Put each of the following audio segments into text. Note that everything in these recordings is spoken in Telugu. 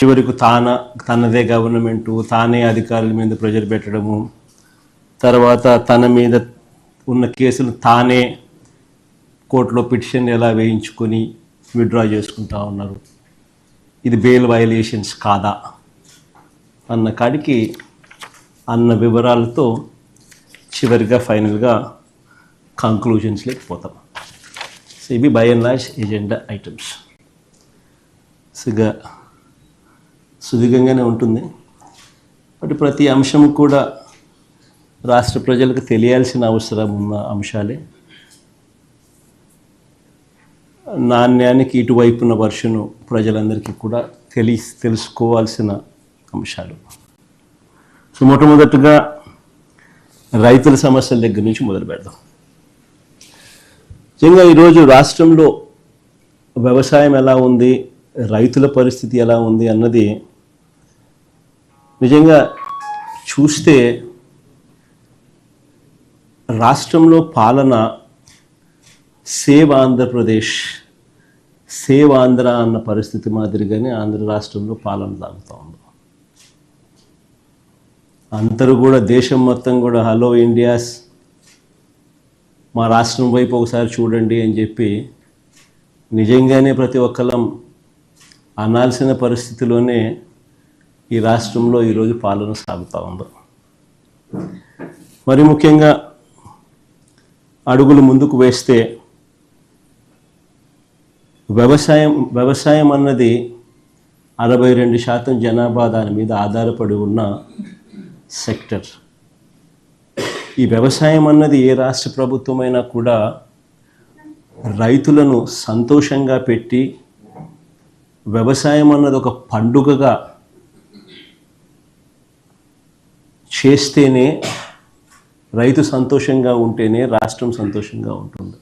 చివరికి తనదే గవర్నమెంటు, తానే అధికారుల మీద ప్రెజర్ పెట్టడము, తర్వాత తన మీద ఉన్న కేసులు తానే కోర్టులో పిటిషన్ ఎలా వేయించుకొని విత్డ్రా చేసుకుంటా ఉన్నారు. ఇది బెయిల్ వయలేషన్స్ కాదా అన్న కాడికి అన్న వివరాలతో చివరిగా ఫైనల్గా కంక్లూజన్స్లోకి పోతాం. సో ఇవి by and large agenda items. సుదీర్ఘంగానే ఉంటుంది, బట్ ప్రతి అంశం కూడా రాష్ట్ర ప్రజలకు తెలియాల్సిన అవసరం ఉన్న అంశాలే. నాణ్యానికి ఇటువైపున్న వర్షను ప్రజలందరికీ కూడా తెలుసుకోవాల్సిన అంశాలు. సో మొట్టమొదటిగా రైతుల సమస్యల దగ్గర నుంచి మొదలు పెడదాం. నిజంగా ఈరోజు రాష్ట్రంలో వ్యవసాయం ఎలా ఉంది, రైతుల పరిస్థితి ఎలా ఉంది అన్నది నిజంగా చూస్తే రాష్ట్రంలో పాలన సేవ్ ఆంధ్రప్రదేశ్, సేవ్ ఆంధ్ర అన్న పరిస్థితి మాదిరిగానే ఆంధ్ర రాష్ట్రంలో పాలన సాగుతూ ఉంది. అందరూ కూడా దేశం మొత్తం కూడా హలో ఇండియాస్, మా రాష్ట్రం వైపు ఒకసారి చూడండి అని చెప్పి నిజంగానే ప్రతి ఒక్కళ్ళం అనాల్సిన పరిస్థితిలోనే ఈ రాష్ట్రంలో ఈరోజు పాలన సాగుతూ ఉంది. మరి ముఖ్యంగా అడుగులు ముందుకు వేస్తే వ్యవసాయం అన్నది 62% జనాభా దాని మీద ఆధారపడి ఉన్న సెక్టర్. ఈ వ్యవసాయం అన్నది ఏ రాష్ట్ర ప్రభుత్వమైనా కూడా రైతులను సంతోషంగా పెట్టి, వ్యవసాయం అన్నది ఒక పండుగగా చేస్తేనే, రైతు సంతోషంగా ఉంటేనే రాష్ట్రం సంతోషంగా ఉంటుంది.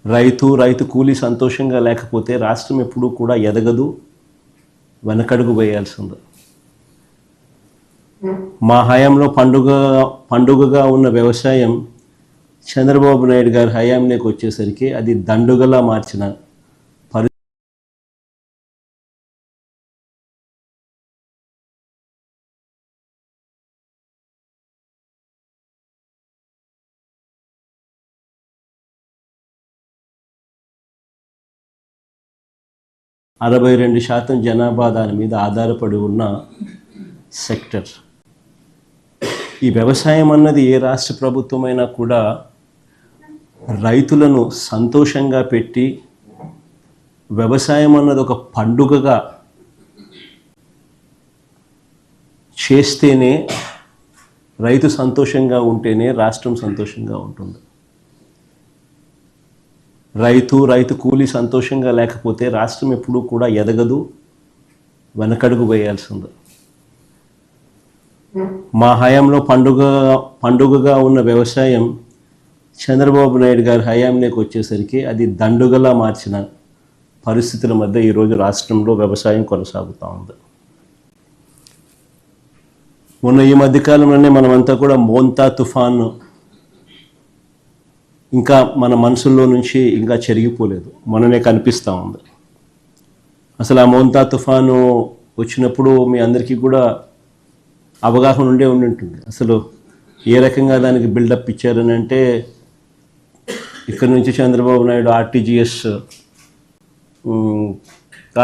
రైతు కూలీ సంతోషంగా లేకపోతే రాష్ట్రం ఎప్పుడూ కూడా ఎదగదు, వెనకడుగు వేయాల్సింది. మా హయాంలో పండుగగా ఉన్న వ్యవసాయం చంద్రబాబు నాయుడు గారి హయాంలోకి వచ్చేసరికి అది దండుగలా మార్చిన పరిస్థితి. 62% జనాభా దాని మీద ఆధారపడి ఉన్న సెక్టర్. ఈ వ్యవసాయం అన్నది ఏ రాష్ట్ర ప్రభుత్వమైనా కూడా రైతులను సంతోషంగా పెట్టి, వ్యవసాయం అన్నది ఒక పండుగగా చేస్తేనే, రైతు సంతోషంగా ఉంటేనే రాష్ట్రం సంతోషంగా ఉంటుంది. రైతు కూలీ సంతోషంగా లేకపోతే రాష్ట్రం ఎప్పుడూ కూడా ఎదగదు, వెనకడుగు వేయాల్సింది. మా హయాంలో పండుగగా ఉన్న వ్యవసాయం చంద్రబాబు నాయుడు గారి హయాంలోకి వచ్చేసరికి అది దండుగలా మార్చిన పరిస్థితుల మధ్య ఈరోజు రాష్ట్రంలో వ్యవసాయం కొనసాగుతూ ఉంది. మొన్న ఈ మధ్యకాలంలోనే మనమంతా కూడా మోంతా తుఫాను ఇంకా మన మనసుల్లో నుంచి ఇంకా చెరిగిపోలేదు, మననే కనిపిస్తూ ఉంది. అసలు ఆ మోంతా తుఫాను వచ్చినప్పుడు మీ అందరికీ కూడా అవగాహన ఉండి ఉంటుంది. అసలు ఏ రకంగా దానికి బిల్డప్ ఇచ్చారని అంటే, ఇక్కడ నుంచి చంద్రబాబు నాయుడు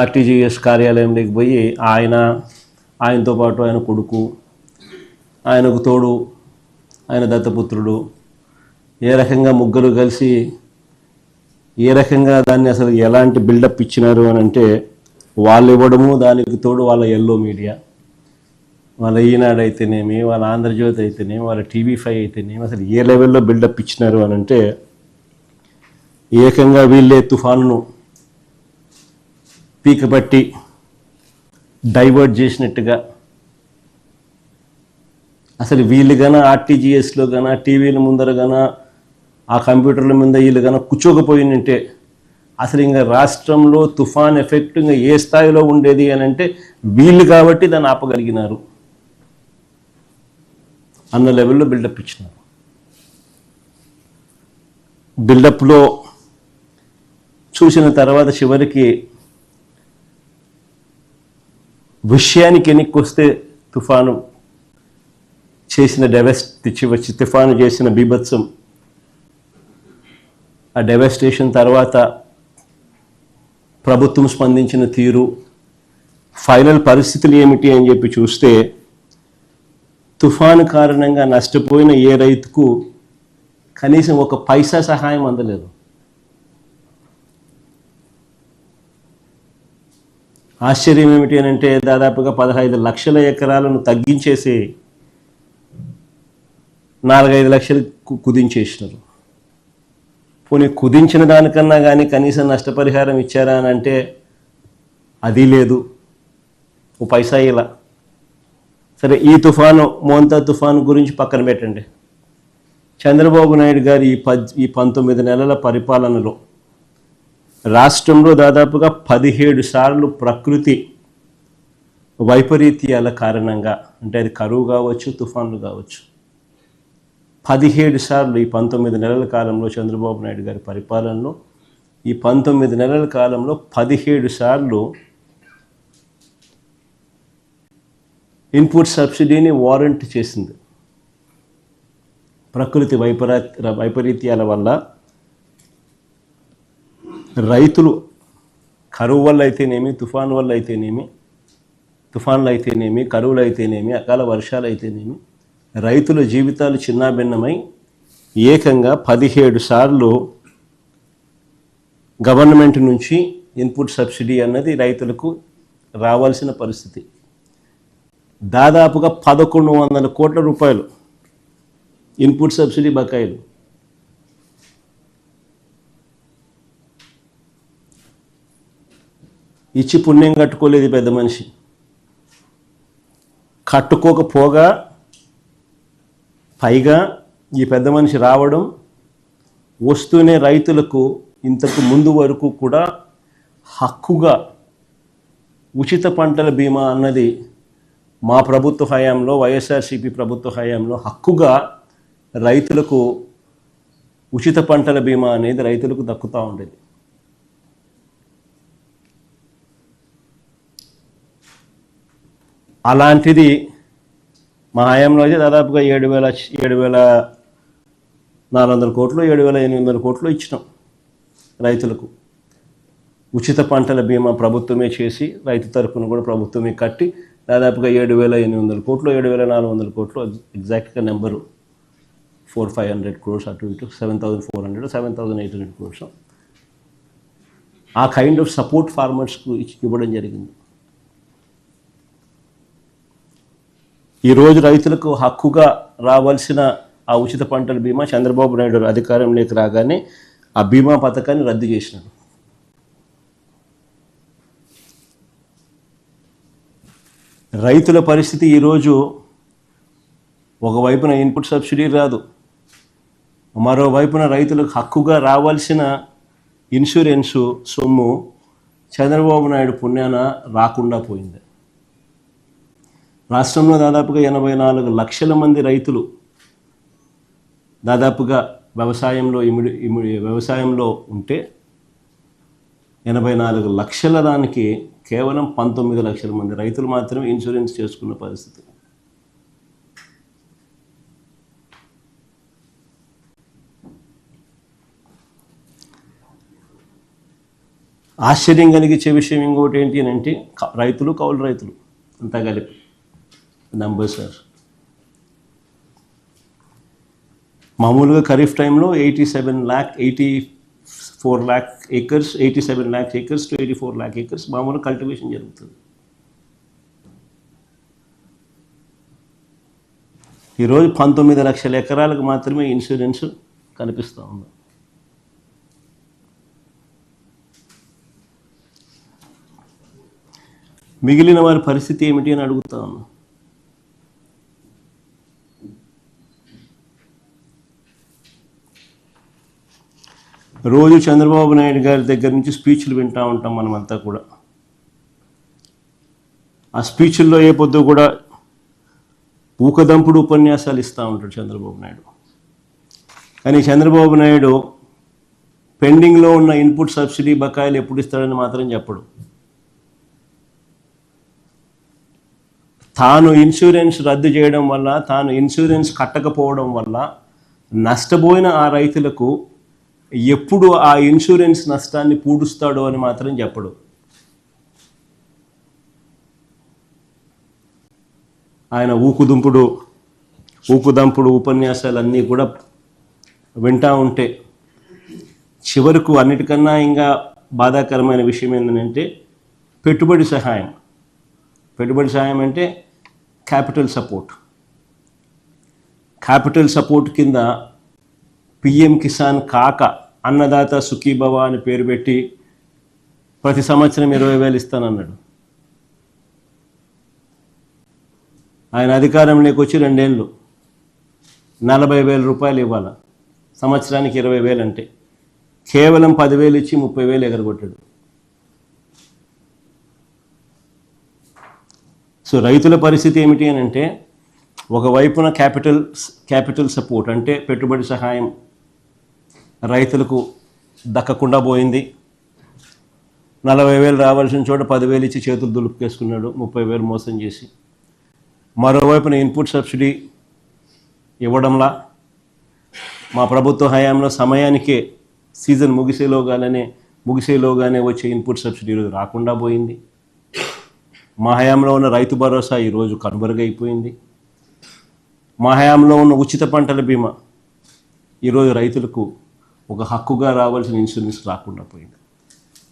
ఆర్టీజీఎస్ కార్యాలయంలోకి పోయి ఆయనతో పాటు ఆయన కొడుకు, ఆయనకు తోడు ఆయన దత్తపుత్రుడు, ఏ రకంగా ముగ్గురు కలిసి ఏ రకంగా దాన్ని అసలు ఎలాంటి బిల్డప్ ఇచ్చినారు అని అంటే, వాళ్ళు ఇవ్వడము, దానికి తోడు వాళ్ళ ఎల్లో మీడియా, వాళ్ళ ఈనాడు అయితేనేమి, వాళ్ళ ఆంధ్రజ్యోతి అయితేనేమి, వాళ్ళ TV5 అయితేనేమి, అసలు ఏ లెవెల్లో బిల్డప్ ఇచ్చినారు అని అంటే, ఏకంగా వీళ్ళే తుఫానును పీకబట్టి డైవర్ట్ చేసినట్టుగా, అసలు వీళ్ళు గాన ఆర్టీజీఎస్లో గాన టీవీల ముందర గాన ఆ కంప్యూటర్ల మీద వీళ్ళు గాన కూర్చోకపోయినంటే అసలు ఇంకా రాష్ట్రంలో తుఫాన్ ఎఫెక్ట్ ఇంకా ఏ స్థాయిలో ఉండేది అని అంటే, వీళ్ళు కాబట్టి దాన్ని ఆపగలిగినారు అన్న లెవెల్లో బిల్డప్ ఇచ్చినారు. బిల్డప్లో చూసిన తర్వాత చివరికి విషయానికి ఎన్నిక వస్తే తుఫాను చేసిన తుఫాను చేసిన బీభత్సం, ఆ డెవస్టేషన్ తర్వాత ప్రభుత్వం స్పందించిన తీరు, ఫైనల్ పరిస్థితులు ఏమిటి అని చెప్పి చూస్తే తుఫాను కారణంగా నష్టపోయిన ఏ రైతుకు కనీసం ఒక పైసా సహాయం అందలేదు. ఆశ్చర్యం ఏమిటి అని అంటే దాదాపుగా 15 లక్షల ఎకరాలను తగ్గించేసి 4-5 లక్షలు కుదించేసినారు. పోనీ కుదించిన దానికన్నా కానీ కనీసం నష్టపరిహారం ఇచ్చారా అని అంటే అది లేదు, ఓ పైసా ఇలా. సరే, ఈ తుఫాను మోంతా తుఫాను గురించి పక్కన పెట్టండి. చంద్రబాబు నాయుడు గారి ఈ 19 నెలల పరిపాలనలో రాష్ట్రంలో దాదాపుగా 17 సార్లు ప్రకృతి వైపరీత్యాల కారణంగా, అంటే అది కరువు కావచ్చు, తుఫాన్లు కావచ్చు, 17 సార్లు ఈ 19 నెలల కాలంలో చంద్రబాబు నాయుడు గారి పరిపాలనలో ఈ 19 నెలల కాలంలో 17 సార్లు ఇన్పుట్ సబ్సిడీని వారంట్ చేసింది. ప్రకృతి వైపరీత్యాల వల్ల రైతులు కరువు వల్ల అయితేనేమి, తుఫాను వల్ల అయితేనేమి, తుఫాన్లు అయితేనేమి, కరువులు అయితేనేమి, అకాల వర్షాలు అయితేనేమి, రైతుల జీవితాలు చిన్నాభిన్నమై ఏకంగా 17 సార్లు గవర్నమెంట్ నుంచి ఇన్పుట్ సబ్సిడీ అన్నది రైతులకు రావాల్సిన పరిస్థితి. దాదాపుగా 1100 కోట్ల రూపాయలు ఇన్పుట్ సబ్సిడీ బకాయిలు. ఇచ్చి పుణ్యం కట్టుకోలేదు పెద్ద మనిషి. కట్టుకోకపోగా పైగా ఈ పెద్ద మనిషి రావడం, వస్తూనే రైతులకు ఇంతకు ముందు వరకు కూడా హక్కుగా ఉచిత పంటల బీమా అన్నది మా ప్రభుత్వ హయాంలో, వైఎస్ఆర్సీపీ ప్రభుత్వ హయాంలో హక్కుగా రైతులకు ఉచిత పంటల బీమా అనేది రైతులకు దక్కుతూ ఉండేది. అలాంటిది మా హయాంలో అయితే దాదాపుగా 7,400 కోట్లు, 7,800 కోట్లు ఇచ్చినాం రైతులకు. ఉచిత పంటల బీమా ప్రభుత్వమే చేసి, రైతు తరఫున కూడా ప్రభుత్వమే కట్టి దాదాపుగా 7,800 కోట్లు, 7,400 కోట్లు, ఎగ్జాక్ట్గా నెంబరు 400-500 crores అటు ఇటు, 7,400-7,800 crores ఆ కైండ్ ఆఫ్ సపోర్ట్ ఫార్మర్స్కు ఇవ్వడం జరిగింది. ఈరోజు రైతులకు హక్కుగా రావాల్సిన ఆ ఉచిత పంటల బీమా చంద్రబాబు నాయుడు అధికారంలోకి రాగానే ఆ బీమా పథకాన్ని రద్దు చేసినాడు. రైతుల పరిస్థితి ఈరోజు ఒకవైపున ఇన్పుట్ సబ్సిడీ రాదు, మరోవైపున రైతులకు హక్కుగా రావాల్సిన ఇన్సూరెన్సు సొమ్ము చంద్రబాబు నాయుడు పుణ్యాన రాకుండా పోయింది. రాష్ట్రంలో దాదాపుగా 84 లక్షల మంది రైతులు దాదాపుగా వ్యవసాయంలో ఉంటే 84 లక్షల దానికి కేవలం 19 లక్షల మంది రైతులు మాత్రమే ఇన్సూరెన్స్ చేసుకున్న పరిస్థితి. ఆశ్చర్యం కలిగించే విషయం ఇంకోటి ఏంటి అని అంటే రైతులు, కౌలు రైతులు అంతా కలిపి నంబర్స్ సార్. మామూలుగా ఖరీఫ్ టైంలో 84 lakh acres, 87 lakh acres to 84 lakh acres మామూలు కల్టివేషన్ జరుగుతుంది. ఈరోజు 19 లక్షల ఎకరాలకు మాత్రమే ఇన్సూరెన్స్ కనిపిస్తూ ఉంది. మిగిలిన వారి పరిస్థితి ఏమిటి అని అడుగుతా ఉన్నా. రోజు చంద్రబాబు నాయుడు గారి దగ్గర నుంచి స్పీచ్లు వింటూ ఉంటాం మనమంతా కూడా. ఆ స్పీచ్ల్లో ఏ పొద్దు కూడా ఊకదంపుడు ఉపన్యాసాలు ఇస్తూ ఉంటాడు చంద్రబాబు నాయుడు. కానీ చంద్రబాబు నాయుడు పెండింగ్లో ఉన్న ఇన్పుట్ సబ్సిడీ బకాయిలు ఎప్పుడు ఇస్తాడని మాత్రం చెప్పడు. తాను ఇన్సూరెన్స్ రద్దు చేయడం వల్ల, తాను ఇన్సూరెన్స్ కట్టకపోవడం వల్ల నష్టపోయిన ఆ రైతులకు ఎప్పుడు ఆ ఇన్సూరెన్స్ నష్టాన్ని పూడుస్తాడో అని మాత్రం చెప్పడు. ఆయన ఊకుదంపుడు ఉపన్యాసాలన్నీ కూడా వింటూ ఉంటే చివరకు అన్నిటికన్నా ఇంకా బాధాకరమైన విషయం ఏంటంటే పెట్టుబడి సహాయం అంటే క్యాపిటల్ సపోర్ట్ కింద పిఎం కిసాన్ కాక అన్నదాత సుఖీభవ అని పేరు పెట్టి ప్రతి సంవత్సరం 20,000 ఇస్తానన్నాడు. ఆయన అధికారంలోకి వచ్చి 2 ఏళ్ళు 40,000 రూపాయలు ఇవ్వాలి, సంవత్సరానికి 20,000 అంటే కేవలం 10,000 ఇచ్చి 30,000 ఎగరగొట్టాడు. సో రైతుల పరిస్థితి ఏమిటి అని అంటే, ఒకవైపున క్యాపిటల్ సపోర్ట్ అంటే పెట్టుబడి సహాయం రైతులకు దక్కకుండా పోయింది. 40,000 రావాల్సిన చోట 10,000 ఇచ్చి చేతులు దులుపుకేసుకున్నాడు, 30,000 మోసం చేసి. మరోవైపున ఇన్పుట్ సబ్సిడీ ఇవ్వడంలా మా ప్రభుత్వ హయాంలో సమయానికే సీజన్ ముగిసేలోగానే వచ్చే ఇన్పుట్ సబ్సిడీ రాకుండా పోయింది. మా హయాంలో ఉన్న రైతు భరోసా ఈరోజు కనుమరుగైపోయింది. మా హయాంలో ఉన్న ఉచిత పంటల బీమా ఈరోజు రైతులకు ఒక హక్కుగా రావాల్సిన ఇన్సూరెన్స్ రాకుండా పోయింది.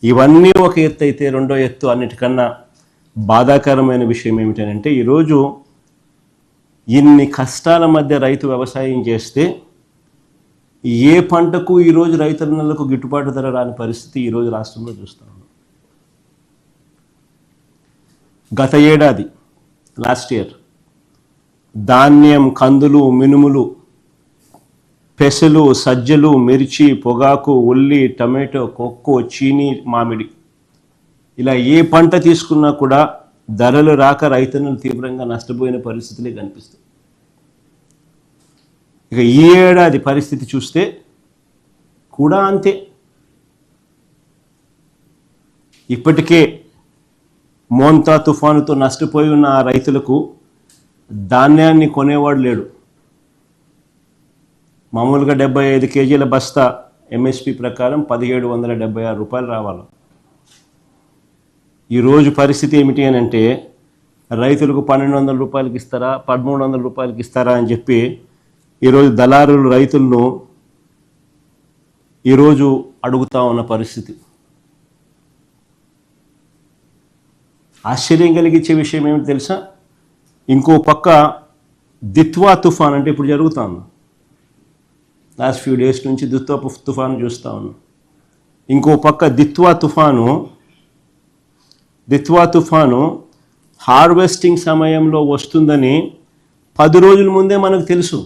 ఇవన్నీ ఒక ఎత్తు అయితే, రెండో ఎత్తు అన్నిటికన్నా బాధాకరమైన విషయం ఏమిటంటే, ఈరోజు ఇన్ని కష్టాల మధ్య రైతు వ్యవసాయం చేస్తే ఏ పంటకు ఈరోజు రైతన్నలకు గిట్టుబాటు ధర రాని పరిస్థితి ఈరోజు రాష్ట్రంలో చూస్తాం. గత ఏడాది లాస్ట్ ఇయర్ ధాన్యం, కందులు, మినుములు, పెసలు, సజ్జలు, మిర్చి, పొగాకు, ఉల్లి, టమాటో, కొక్కో, చీనీ, మామిడి ఇలా ఏ పంట తీసుకున్నా కూడా ధరలు రాక రైతన్నలు తీవ్రంగా నష్టపోయిన పరిస్థితులే కనిపిస్తాయి. ఇక ఈ ఏడాది పరిస్థితి చూస్తే కూడా అంతే. ఇప్పటికే మోంతా తుఫానుతో నష్టపోయి ఉన్న ఆ రైతులకు ధాన్యాన్ని కొనేవాడు లేడు. మామూలుగా 75 కేజీల బస్తా ఎంఎస్పి ప్రకారం 1,776 రూపాయలు రావాలి. ఈరోజు పరిస్థితి ఏమిటి అని అంటే, రైతులకు 1,200 రూపాయలకి ఇస్తారా, 1,300 రూపాయలకి ఇస్తారా అని చెప్పి ఈరోజు దళారులు రైతులను ఈరోజు అడుగుతా ఉన్న పరిస్థితి. ఆశ్చర్యం కలిగించే విషయం ఏమిటి తెలుసా? ఇంకో పక్క దిత్వా తుఫాన్ అంటే ఇప్పుడు జరుగుతా ఉంది, లాస్ట్ ఫ్యూ డేస్ నుంచి దిత్వా తుఫాను చూస్తూ ఉన్నాం. ఇంకో పక్క దిత్వా తుఫాను హార్వెస్టింగ్ సమయంలో వస్తుందని 10 రోజుల ముందే మనకు తెలుసు.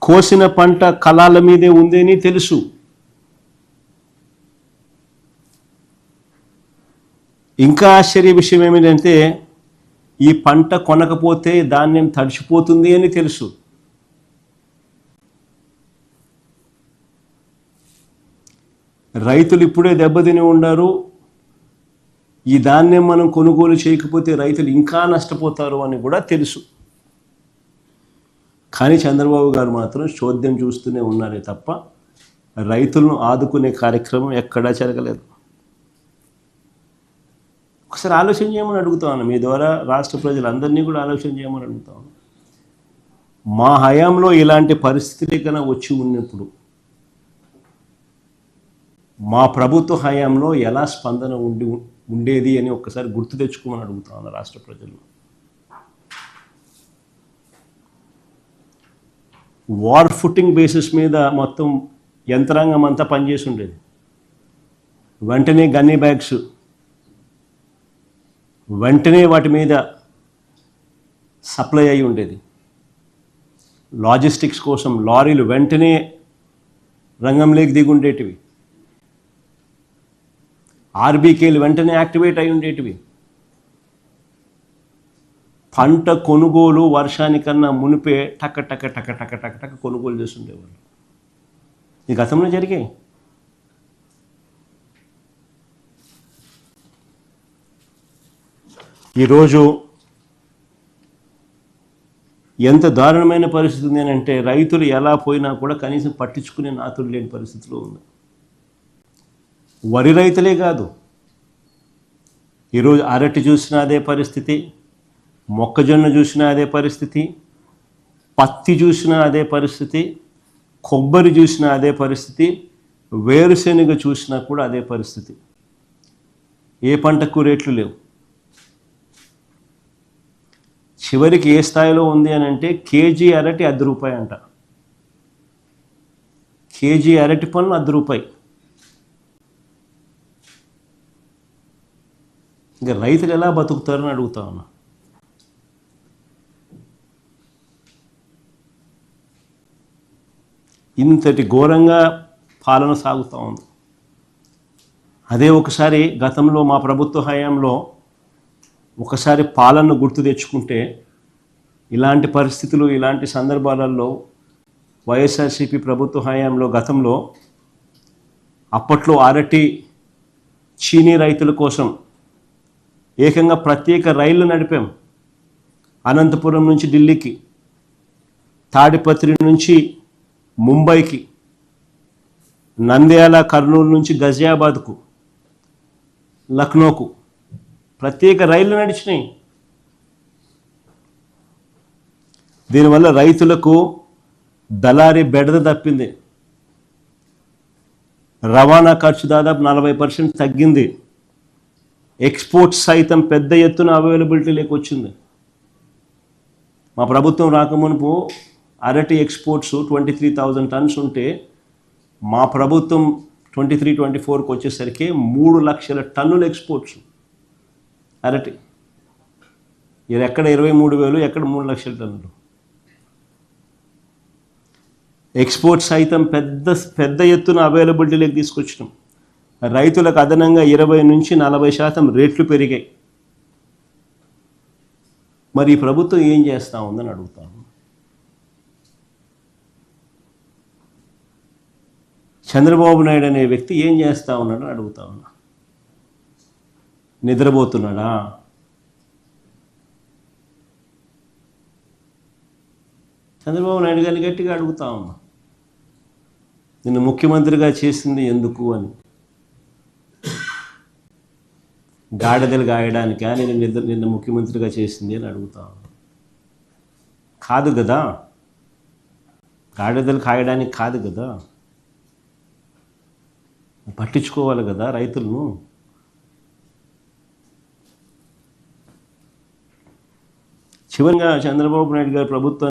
కోసిన పంట కళాల మీదే ఉందని తెలుసు. ఇంకా ఆశ్చర్య విషయం ఏమిటంటే, ఈ పంట కొనకపోతే ధాన్యం తడిచిపోతుంది అని తెలుసు. రైతులు ఇప్పుడే దెబ్బతిని ఉండారు. ఈ ధాన్యం మనం కొనుగోలు చేయకపోతే రైతులు ఇంకా నష్టపోతారు అని కూడా తెలుసు. కానీ చంద్రబాబు గారు మాత్రం చోద్యం చూస్తూనే ఉన్నారే తప్ప రైతులను ఆదుకునే కార్యక్రమం ఎక్కడా జరగలేదు. ఒకసారి ఆలోచన చేయమని అడుగుతాను, మీ ద్వారా రాష్ట్ర ప్రజలందరినీ కూడా ఆలోచన చేయమని అడుగుతాను. మా హయాంలో ఇలాంటి పరిస్థితులు కన్నా వచ్చి ఉన్నప్పుడు మా ప్రభుత్వ హయాంలో ఎలా స్పందన ఉండేది అని ఒక్కసారి గుర్తు తెచ్చుకోమని అడుగుతాను రాష్ట్ర ప్రజలు. వార్ ఫుటింగ్ బేసిస్ మీద మొత్తం యంత్రాంగం అంతా పనిచేసి ఉండేది. వెంటనే గన్నీ బ్యాగ్స్, వెంటనే వాటి మీద సప్లై అయి ఉండేది. లాజిస్టిక్స్ కోసం లారీలు వెంటనే రంగంలోకి దిగి ఉండేటివి. ఆర్బీకేలు వెంటనే యాక్టివేట్ అయి ఉండేటివి. పంట కొనుగోలు వర్షానికన్నా మునిపే టక టక టక టక టక టక కొనుగోలు చేస్తుండేవాళ్ళు. ఈ గతంలో జరిగాయి. ఈరోజు ఎంత దారుణమైన పరిస్థితి ఉంది అని అంటే రైతులు ఎలా పోయినా కూడా కనీసం పట్టించుకునే నాతులు లేని పరిస్థితిలో ఉంది. వరి రైతులే కాదు, ఈరోజు అరటి చూసినా అదే పరిస్థితి, మొక్కజొన్న చూసినా అదే పరిస్థితి, పత్తి చూసినా అదే పరిస్థితి, కొబ్బరి చూసినా అదే పరిస్థితి, వేరుశెనగ చూసినా కూడా అదే పరిస్థితి. ఏ పంటకు రేట్లు లేవు. చివరికి ఏ స్థాయిలో ఉంది అని అంటే కేజీ అరటి ₹10 అంట. కేజీ అరటి పన్ను ₹10. ఇంకా రైతులు ఎలా బతుకుతారని అడుగుతా ఉన్నా. ఇంతటి ఘోరంగా పాలన సాగుతూ ఉంది. అదే ఒకసారి గతంలో మా ప్రభుత్వ హయాంలో ఒకసారి పాలనను గుర్తు తెచ్చుకుంటే ఇలాంటి పరిస్థితులు, ఇలాంటి సందర్భాలలో వైఎస్ఆర్సీపీ ప్రభుత్వ హయాంలో గతంలో అప్పట్లో అరటి చీనీ రైతుల కోసం ఏకంగా ప్రత్యేక రైళ్లు నడిపాం. అనంతపురం నుంచి ఢిల్లీకి, తాడిపత్రి నుంచి ముంబైకి, నంద్యాల కర్నూలు నుంచి గజియాబాద్కు, లక్నోకు ప్రత్యేక రైళ్లు నడిచినాయి. దీనివల్ల రైతులకు దళారీ బెడద తప్పింది. రవాణా ఖర్చు దాదాపు 40% తగ్గింది. ఎక్స్పోర్ట్స్ సైతం పెద్ద ఎత్తున అవైలబిలిటీ లేకొచ్చింది. మా ప్రభుత్వం రాకమునుపు అరటి ఎక్స్పోర్ట్స్ 23,000 టన్స్ ఉంటే మా ప్రభుత్వం 23-24కి వచ్చేసరికి 3 లక్షల టన్నుల ఎక్స్పోర్ట్స్ అరటి. ఇది ఎక్కడ 23,000, ఎక్కడ 3 లక్షల టన్నులు. ఎక్స్పోర్ట్స్ సైతం పెద్ద ఎత్తున అవైలబిలిటీలోకి తీసుకొచ్చినాం. రైతులకు అదనంగా 20-40% రేట్లు పెరిగాయి. మరి ఈ ప్రభుత్వం ఏం చేస్తూ ఉందని అడుగుతాను. చంద్రబాబు నాయుడు అనే వ్యక్తి ఏం చేస్తూ ఉన్నాడని అడుగుతా ఉన్నా. నిద్రపోతున్నాడా? చంద్రబాబు నాయుడు గారిని గట్టిగా అడుగుతా ఉన్నా, నిన్ను ముఖ్యమంత్రిగా చేసింది ఎందుకు అని. గాడిదలు గాయడానికా నిన్న ముఖ్యమంత్రిగా చేసింది అని అడుగుతా ఉన్నా. కాదు కదా, గాడిదలు కాయడానికి కాదు కదా. పట్టించుకోవాలి కదా రైతులను. చివరిగా చంద్రబాబు నాయుడు గారి ప్రభుత్వం